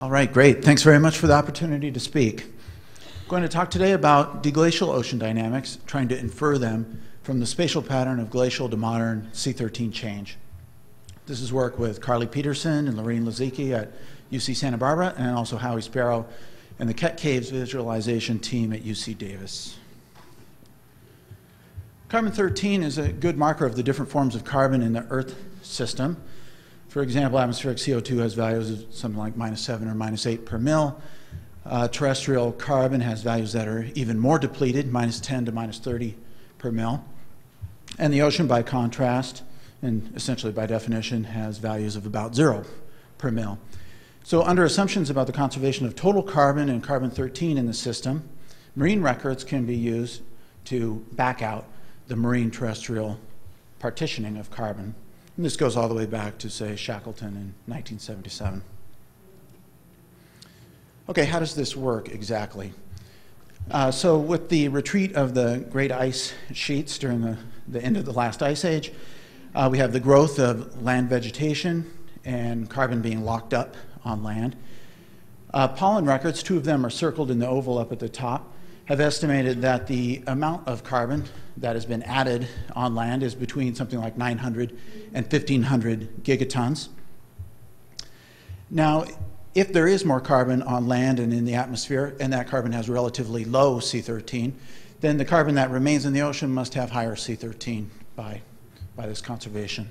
All right, great. Thanks very much for the opportunity to speak. I'm going to talk today about deglacial ocean dynamics, trying to infer them from the spatial pattern of glacial to modern C13 change. This is work with Carly Peterson and Lisiecki at UC Santa Barbara, and also Howie Spero and the Keck Caves visualization team at UC Davis. Carbon-13 is a good marker of the different forms of carbon in the Earth system. For example, atmospheric CO2 has values of something like -7 or -8 per mil. Terrestrial carbon has values that are even more depleted, -10 to -30 per mil. And the ocean, by contrast, and essentially by definition, has values of about 0 per mil. So under assumptions about the conservation of total carbon and carbon-13 in the system, marine records can be used to back out the marine terrestrial partitioning of carbon. And this goes all the way back to, say, Shackleton in 1977. Okay, how does this work exactly? So with the retreat of the great ice sheets during the end of the last ice age, we have the growth of land vegetation and carbon being locked up on land. Pollen records, 2 of them are circled in the oval up at the top, have estimated that the amount of carbon that has been added on land is between something like 900 and 1,500 gigatons. Now, if there is more carbon on land and in the atmosphere, and that carbon has relatively low C13, then the carbon that remains in the ocean must have higher C13 by this conservation.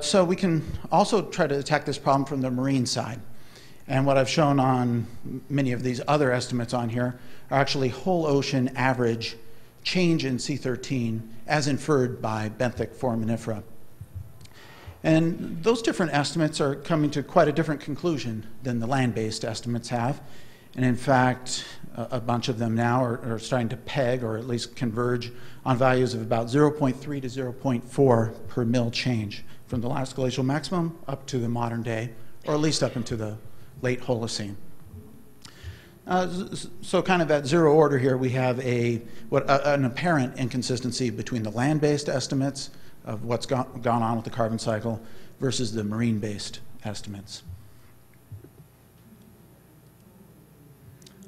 So we can also try to attack this problem from the marine side. And what I've shown on many of these other estimates on here are actually whole ocean average change in C13 as inferred by benthic foraminifera. And those different estimates are coming to quite a different conclusion than the land-based estimates have. And in fact, a bunch of them now are starting to peg or at least converge on values of about 0.3 to 0.4 per mil change from the last glacial maximum up to the modern day, or at least up into the late Holocene. So kind of at zero order here, we have an apparent inconsistency between the land-based estimates of what's gone on with the carbon cycle versus the marine-based estimates.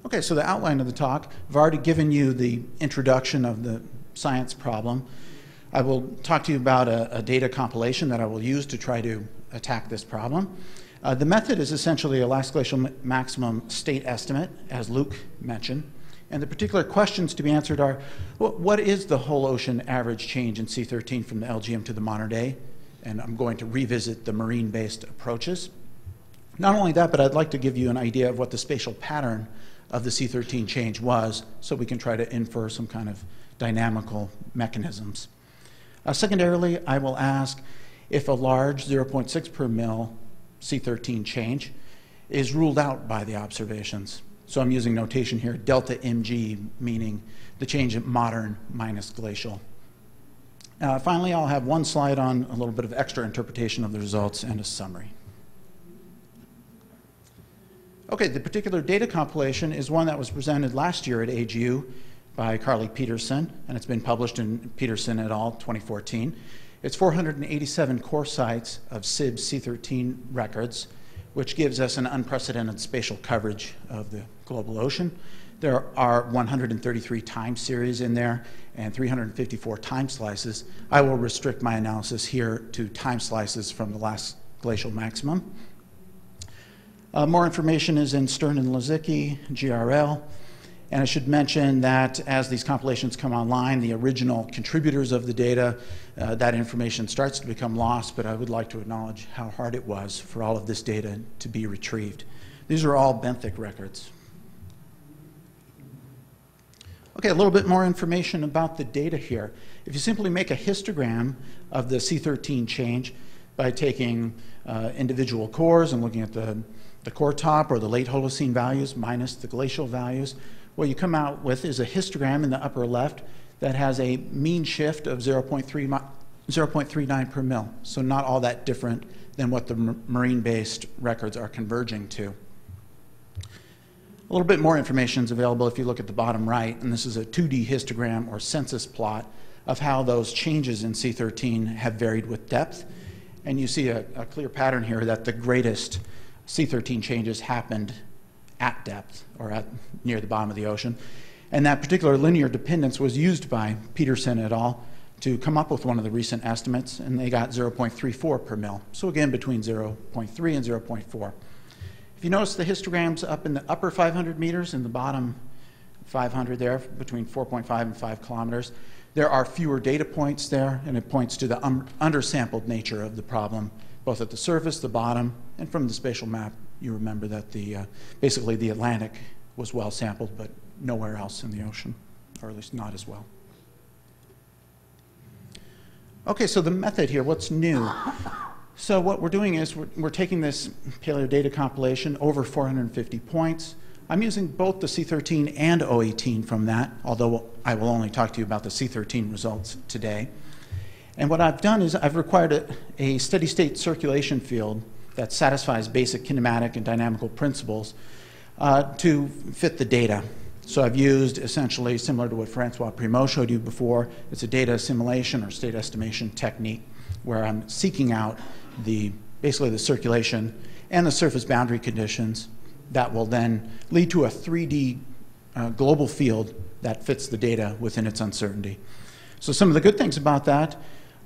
Okay, so the outline of the talk, I've already given you the introduction of the science problem. I will talk to you about a data compilation that I will use to try to attack this problem. The method is essentially a last glacial maximum state estimate, as Luke mentioned. And the particular questions to be answered are, what is the whole ocean average change in C13 from the LGM to the modern day? And I'm going to revisit the marine-based approaches. Not only that, but I'd like to give you an idea of what the spatial pattern of the C13 change was, so we can try to infer some kind of dynamical mechanisms. Secondarily, I will ask if a large 0.6 per mil C13 change is ruled out by the observations. So I'm using notation here, delta mg, meaning the change in modern minus glacial. Finally, I'll have one slide on a little bit of extra interpretation of the results and a summary. Okay, the particular data compilation is one that was presented last year at AGU by Carly Peterson, and it's been published in Peterson et al. 2014. It's 487 core sites of SIB C13 records, which gives us an unprecedented spatial coverage of the global ocean. There are 133 time series in there and 354 time slices. I will restrict my analysis here to time slices from the last glacial maximum. More information is in Stern and Lisiecki, GRL. And I should mention that as these compilations come online, the original contributors of the data, that information starts to become lost, but I would like to acknowledge how hard it was for all of this data to be retrieved. These are all benthic records. Okay, a little bit more information about the data here. If you simply make a histogram of the C13 change by taking individual cores and looking at the core top or the late Holocene values minus the glacial values, what you come out with is a histogram in the upper left that has a mean shift of 0.39 per mil, so not all that different than what the marine-based records are converging to. A little bit more information is available if you look at the bottom right, and this is a 2D histogram or census plot of how those changes in C13 have varied with depth. And you see a clear pattern here that the greatest C13 changes happened at depth or near the bottom of the ocean. And that particular linear dependence was used by Peterson et al. To come up with one of the recent estimates, and they got 0.34 per mil. So again, between 0.3 and 0.4. If you notice the histograms up in the upper 500 meters and the bottom 500 there, between 4.5 and 5 kilometers, there are fewer data points there, and it points to the undersampled nature of the problem, both at the surface, the bottom, and from the spatial map, you remember that basically the Atlantic was well sampled, but nowhere else in the ocean, or at least not as well. Okay, so the method here, what's new? So what we're doing is we're taking this paleo data compilation over 450 points. I'm using both the C13 and O18 from that, although I will only talk to you about the C13 results today. And what I've done is I've required a steady state circulation field that satisfies basic kinematic and dynamical principles to fit the data. So I've used essentially similar to what Francois Primo showed you before. It's a data assimilation or state estimation technique where I'm seeking out basically the circulation and the surface boundary conditions that will then lead to a 3D global field that fits the data within its uncertainty. So some of the good things about that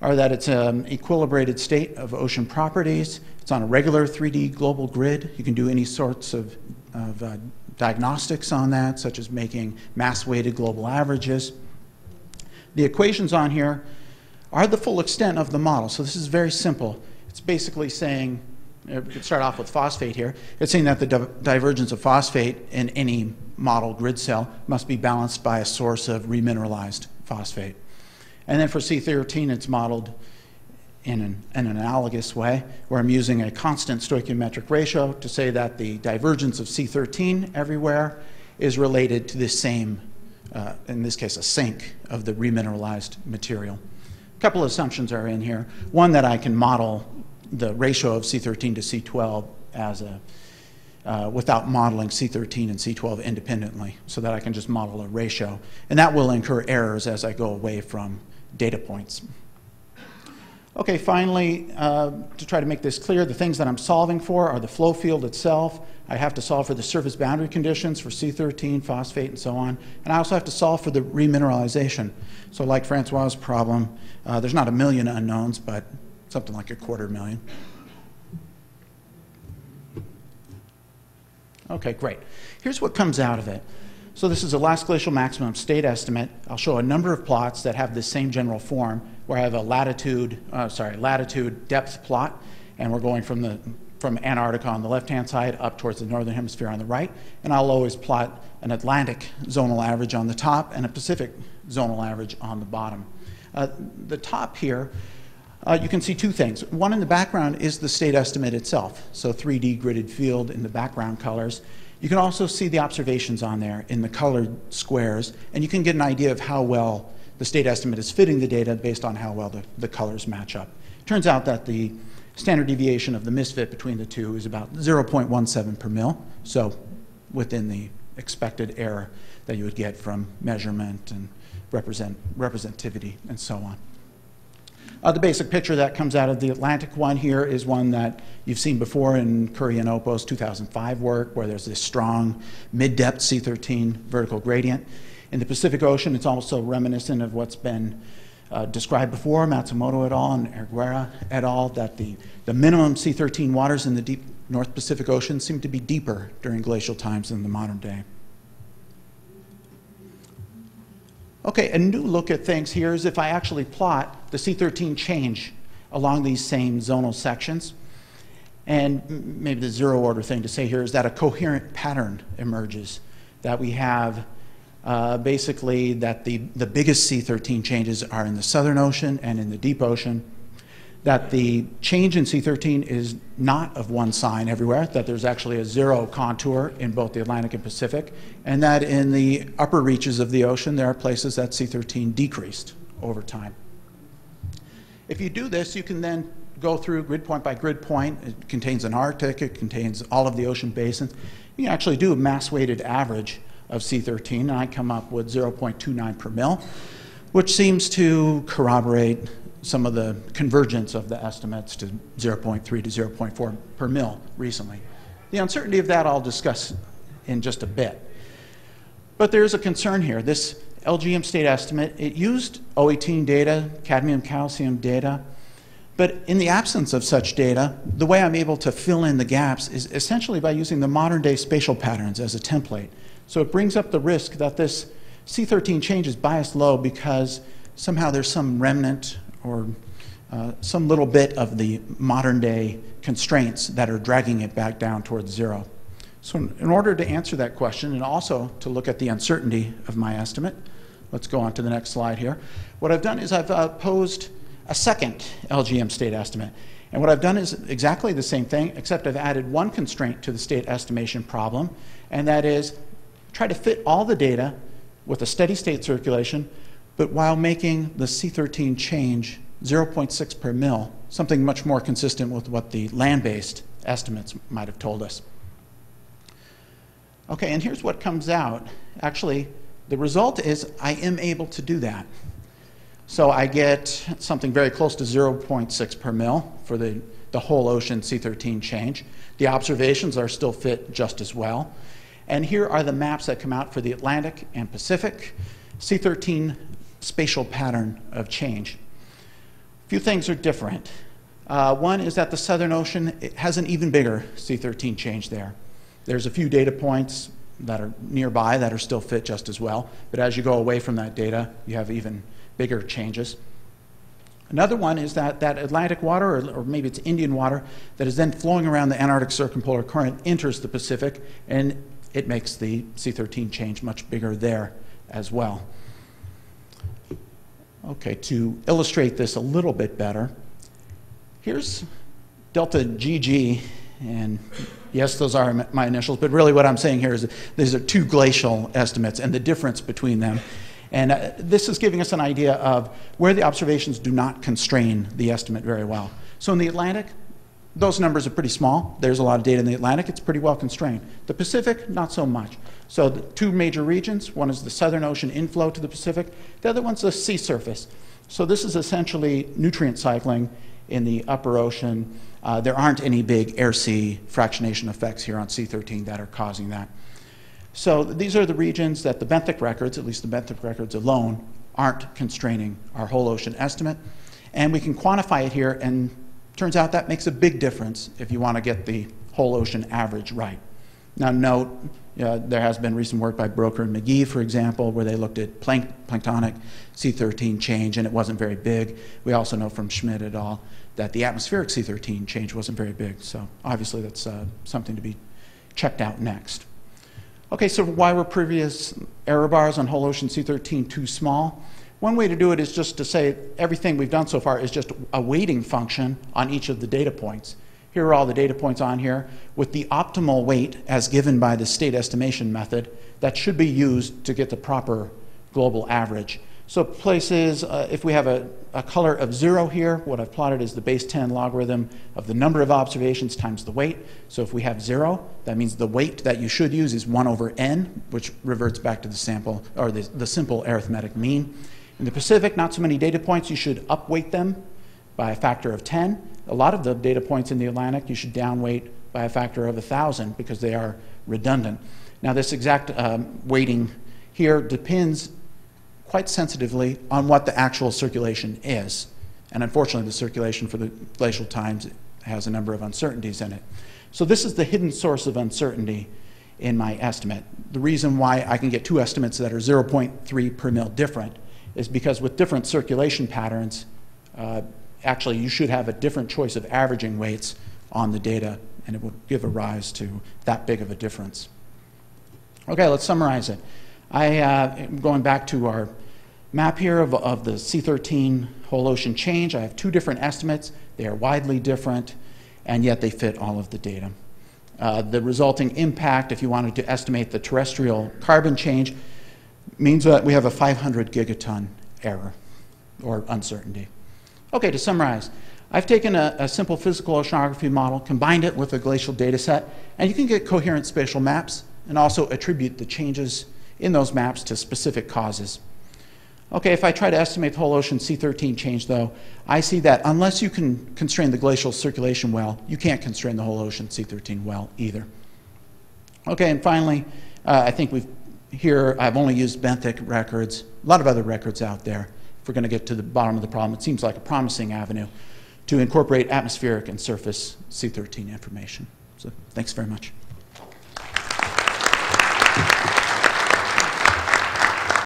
are that it's an equilibrated state of ocean properties. It's on a regular 3D global grid. You can do any sorts of diagnostics on that, such as making mass-weighted global averages. The equations on here are the full extent of the model. So this is very simple. It's basically saying, we could start off with phosphate here. It's saying that the divergence of phosphate in any model grid cell must be balanced by a source of remineralized phosphate. And then for C13, it's modeled in an analogous way, where I'm using a constant stoichiometric ratio to say that the divergence of C13 everywhere is related to this same, in this case, a sink of the remineralized material. A couple of assumptions are in here. One, that I can model the ratio of C13 to C12 as without modeling C13 and C12 independently, so that I can just model a ratio. And that will incur errors as I go away from data points. Okay, finally, to try to make this clear, the things that I'm solving for are the flow field itself. I have to solve for the surface boundary conditions for C13, phosphate, and so on. And I also have to solve for the remineralization. So like Francois' problem, there's not 1 million unknowns, but something like 250,000. Okay, great. Here's what comes out of it. So this is a Last Glacial Maximum state estimate. I'll show a number of plots that have the same general form, where I have a latitude depth plot, and we're going from Antarctica on the left-hand side up towards the northern hemisphere on the right, and I'll always plot an Atlantic zonal average on the top and a Pacific zonal average on the bottom. The top here, you can see two things. One in the background is the state estimate itself, so 3D gridded field in the background colors. You can also see the observations on there in the colored squares, and you can get an idea of how well the state estimate is fitting the data based on how well the colors match up. It turns out that the standard deviation of the misfit between the two is about 0.17 per mil, so within the expected error that you would get from measurement and representativity and so on. The basic picture that comes out of the Atlantic one here is one that you've seen before in Curry and Opo's 2005 work, where there's this strong mid-depth C13 vertical gradient. In the Pacific Ocean, it's also reminiscent of what's been described before, Matsumoto et al. And Erguera et al., that the minimum C13 waters in the deep North Pacific Ocean seem to be deeper during glacial times than the modern day. Okay, a new look at things here is if I actually plot the C13 change along these same zonal sections. And maybe the zero order thing to say here is that a coherent pattern emerges, that we have basically that the biggest C13 changes are in the Southern Ocean and in the deep ocean, that the change in C13 is not of one sign everywhere, that there's actually a zero contour in both the Atlantic and Pacific, and that in the upper reaches of the ocean, there are places that C13 decreased over time. If you do this, you can then go through grid point by grid point. It contains an Arctic, it contains all of the ocean basins. You can actually do a mass-weighted average of C13, and I come up with 0.29 per mil, which seems to corroborate some of the convergence of the estimates to 0.3 to 0.4 per mil recently. The uncertainty of that I'll discuss in just a bit. But there is a concern here. This LGM state estimate, it used O18 data, cadmium calcium data, but in the absence of such data, the way I'm able to fill in the gaps is essentially by using the modern day spatial patterns as a template. So it brings up the risk that this C13 change is biased low because somehow there's some remnant or some little bit of the modern day constraints that are dragging it back down towards zero. So in order to answer that question and also to look at the uncertainty of my estimate, let's go on to the next slide here. What I've done is I've posed a second LGM state estimate. And what I've done is exactly the same thing, except I've added one constraint to the state estimation problem, and that is try to fit all the data with a steady state circulation, but while making the C13 change 0.6 per mil, something much more consistent with what the land-based estimates might have told us. Okay, and here's what comes out. Actually, the result is I am able to do that. So I get something very close to 0.6 per mil for the whole ocean C13 change. The observations are still fit just as well. And here are the maps that come out for the Atlantic and Pacific C13 spatial pattern of change. A few things are different. One is that the Southern Ocean, it has an even bigger C13 change there. There's a few data points that are nearby that are still fit just as well, but as you go away from that data, you have even bigger changes. Another one is that Atlantic water, or maybe it's Indian water, that is then flowing around the Antarctic circumpolar current enters the Pacific, and it makes the C13 change much bigger there as well. Okay, to illustrate this a little bit better, here's delta GG, and yes, those are my initials, but really what I'm saying here is these are two glacial estimates and the difference between them. And this is giving us an idea of where the observations do not constrain the estimate very well. So in the Atlantic, those numbers are pretty small. There's a lot of data in the Atlantic. It's pretty well constrained. The Pacific, not so much. So the two major regions, one is the Southern Ocean inflow to the Pacific. The other one's the sea surface. So this is essentially nutrient cycling in the upper ocean. There aren't any big air-sea fractionation effects here on C13 that are causing that. So these are the regions that the benthic records, at least the benthic records alone, aren't constraining our whole ocean estimate. And we can quantify it here, and turns out that makes a big difference if you want to get the whole ocean average right. Now note, there has been recent work by Broker and McGee, for example, where they looked at planktonic C13 change, and it wasn't very big. We also know from Schmidt et al. That the atmospheric C13 change wasn't very big. So obviously that's something to be checked out next. Okay, so why were previous error bars on whole ocean C13 too small? One way to do it is just to say everything we've done so far is just a weighting function on each of the data points. Here are all the data points on here with the optimal weight as given by the state estimation method that should be used to get the proper global average. So places, if we have a color of 0 here, what I've plotted is the base 10 logarithm of the number of observations times the weight. So if we have 0, that means the weight that you should use is 1 over n, which reverts back to the sample, or the simple arithmetic mean. In the Pacific, not so many data points. You should upweight them by a factor of 10. A lot of the data points in the Atlantic, you should downweight by a factor of 1,000 because they are redundant. Now this exact weighting here depends quite sensitively on what the actual circulation is. And unfortunately, the circulation for the glacial times has a number of uncertainties in it. So this is the hidden source of uncertainty in my estimate. The reason why I can get two estimates that are 0.3 per mil different is because with different circulation patterns, actually you should have a different choice of averaging weights on the data, and it will give a rise to that big of a difference. Okay, let's summarize it. Going back to our map here of the C13 whole ocean change, I have two different estimates. They are widely different, and yet they fit all of the data. The resulting impact, if you wanted to estimate the terrestrial carbon change, means that we have a 500 gigaton error, or uncertainty. Okay, to summarize, I've taken a simple physical oceanography model, combined it with a glacial data set, and you can get coherent spatial maps and also attribute the changes in those maps to specific causes. Okay, if I try to estimate the whole ocean C13 change, though, I see that unless you can constrain the glacial circulation well, you can't constrain the whole ocean C13 well either. Okay, and finally, I think I've only used benthic records, a lot of other records out there. If we're going to get to the bottom of the problem, it seems like a promising avenue to incorporate atmospheric and surface C13 information. So thanks very much.